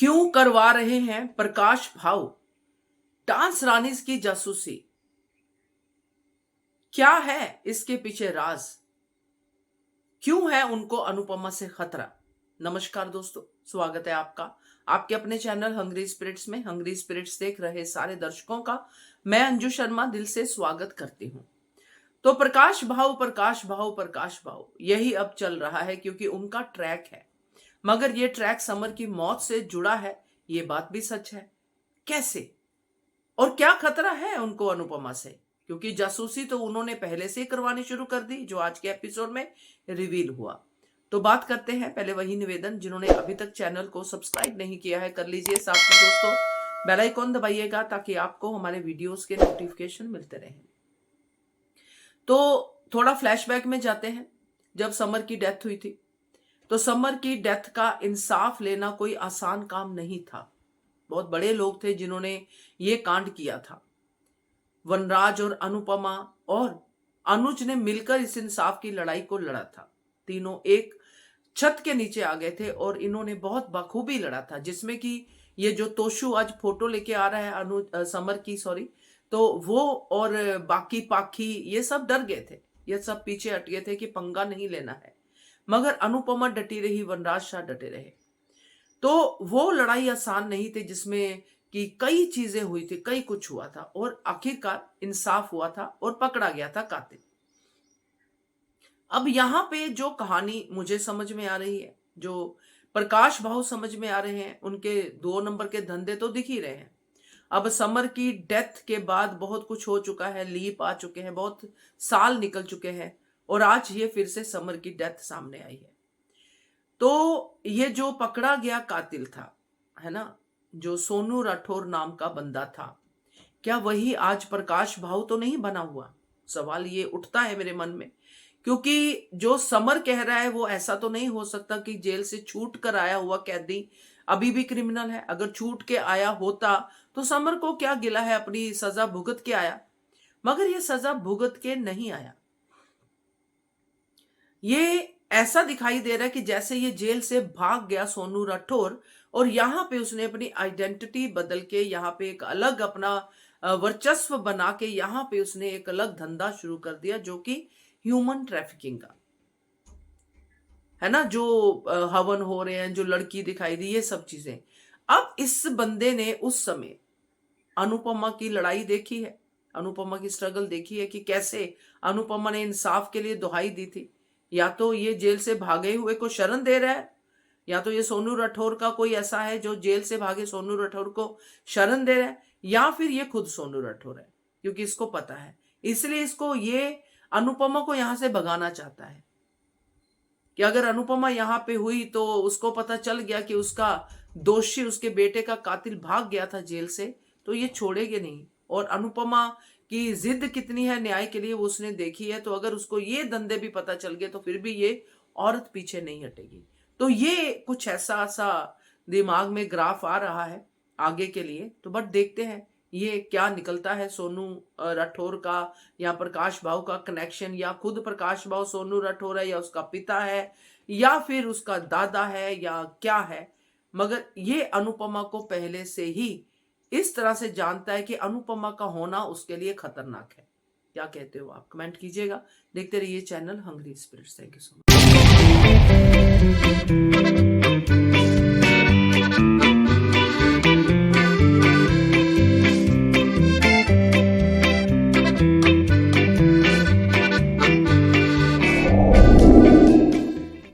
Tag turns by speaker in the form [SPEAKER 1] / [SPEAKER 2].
[SPEAKER 1] क्यों करवा रहे हैं प्रकाश भाव डांस रानीज की जासूसी? क्या है इसके पीछे राज? क्यों है उनको अनुपमा से खतरा? नमस्कार दोस्तों, स्वागत है आपका आपके अपने चैनल हंग्री स्पिरिट्स में। हंग्री स्पिरिट्स देख रहे सारे दर्शकों का मैं अंजू शर्मा दिल से स्वागत करती हूं। तो प्रकाश भाव प्रकाश भाव प्रकाश भाव यही अब चल रहा है क्योंकि उनका ट्रैक है, मगर ये ट्रैक समर की मौत से जुड़ा है। ये बात भी सच है। कैसे और क्या खतरा है उनको अनुपमा से? क्योंकि जासूसी तो उन्होंने पहले से ही करवानी शुरू कर दी, जो आज के एपिसोड में रिवील हुआ। तो बात करते हैं। पहले वही निवेदन, जिन्होंने अभी तक चैनल को सब्सक्राइब नहीं किया है कर लीजिए, साथ में दोस्तों बेल आइकॉन दबाइएगा ताकि आपको हमारे वीडियोस के नोटिफिकेशन मिलते रहें। तो थोड़ा फ्लैशबैक में जाते हैं। जब समर की डेथ हुई थी तो समर की डेथ का इंसाफ लेना कोई आसान काम नहीं था। बहुत बड़े लोग थे जिन्होंने ये कांड किया था। वनराज और अनुपमा और अनुज ने मिलकर इस इंसाफ की लड़ाई को लड़ा था। तीनों एक छत के नीचे आ गए थे और इन्होंने बहुत बखूबी लड़ा था, जिसमें कि ये जो तोशु आज फोटो लेके आ रहा है समर की, सॉरी, तो वो और बाकी पाखी ये सब डर गए थे। ये सब पीछे हट गए थे कि पंगा नहीं लेना है, मगर अनुपमा डटी रही, वनराज शाह डटे रहे। तो वो लड़ाई आसान नहीं थी, जिसमें कि कई चीजें हुई थी, कई कुछ हुआ था और आखिरकार इंसाफ हुआ था और पकड़ा गया था कातिल। अब यहां पे जो कहानी मुझे समझ में आ रही है, जो प्रकाश भाव समझ में आ रहे हैं, उनके 2 नंबर के धंधे तो दिख ही रहे हैं। अब समर की डेथ के बाद बहुत कुछ हो चुका है, लीप आ चुके हैं, बहुत साल निकल चुके हैं और आज ये फिर से समर की डेथ सामने आई है। तो ये जो पकड़ा गया कातिल था, है ना, जो सोनू राठौर नाम का बंदा था, क्या वही आज प्रकाश भाव तो नहीं बना हुआ? सवाल ये उठता है मेरे मन में, क्योंकि जो समर कह रहा है वो ऐसा तो नहीं हो सकता कि जेल से छूट कर आया हुआ कैदी अभी भी क्रिमिनल है। अगर छूट के आया होता तो समर को क्या गिला है, अपनी सजा भुगत के आया, मगर ये सजा भुगत के नहीं आया। ये ऐसा दिखाई दे रहा है कि जैसे ये जेल से भाग गया सोनू राठौर और यहां पे उसने अपनी आइडेंटिटी बदल के यहाँ पे एक अलग अपना वर्चस्व बना के यहाँ पे उसने एक अलग धंधा शुरू कर दिया, जो कि ह्यूमन ट्रैफिकिंग का है ना। जो हवन हो रहे हैं, जो लड़की दिखाई दी, ये सब चीजें। अब इस बंदे ने उस समय अनुपमा की लड़ाई देखी है, अनुपमा की स्ट्रगल देखी है कि कैसे अनुपमा ने इंसाफ के लिए दुहाई दी थी। या तो ये जेल से भागे हुए को शरण दे रहा है, या तो ये सोनू राठौर का कोई ऐसा है जो जेल से भागे सोनू राठौर को शरण दे रहा है, या फिर ये खुद सोनू राठौर है, क्योंकि इसको पता है, इसलिए इसको ये अनुपमा को यहां से भगाना चाहता है कि अगर अनुपमा यहां पे हुई तो उसको पता चल गया कि उसका दोषी, उसके बेटे का कातिल भाग गया था जेल से, तो ये छोड़ेगे नहीं। और अनुपमा की जिद कितनी है न्याय के लिए वो उसने देखी है। तो अगर उसको ये धंधे भी पता चल गए तो फिर भी ये औरत पीछे नहीं हटेगी। तो ये कुछ ऐसा सा दिमाग में ग्राफ आ रहा है आगे के लिए। तो बट देखते हैं ये क्या निकलता है। सोनू राठौर का या प्रकाश भाव का कनेक्शन, या खुद प्रकाश भाव सोनू राठौर है, या उसका पिता है, या फिर उसका दादा है, या क्या है। मगर ये अनुपमा को पहले से ही इस तरह से जानता है कि अनुपमा का होना उसके लिए खतरनाक है। क्या कहते हो आप? कमेंट कीजिएगा। देखते रहिए channel hungry spirits. Thank you so much.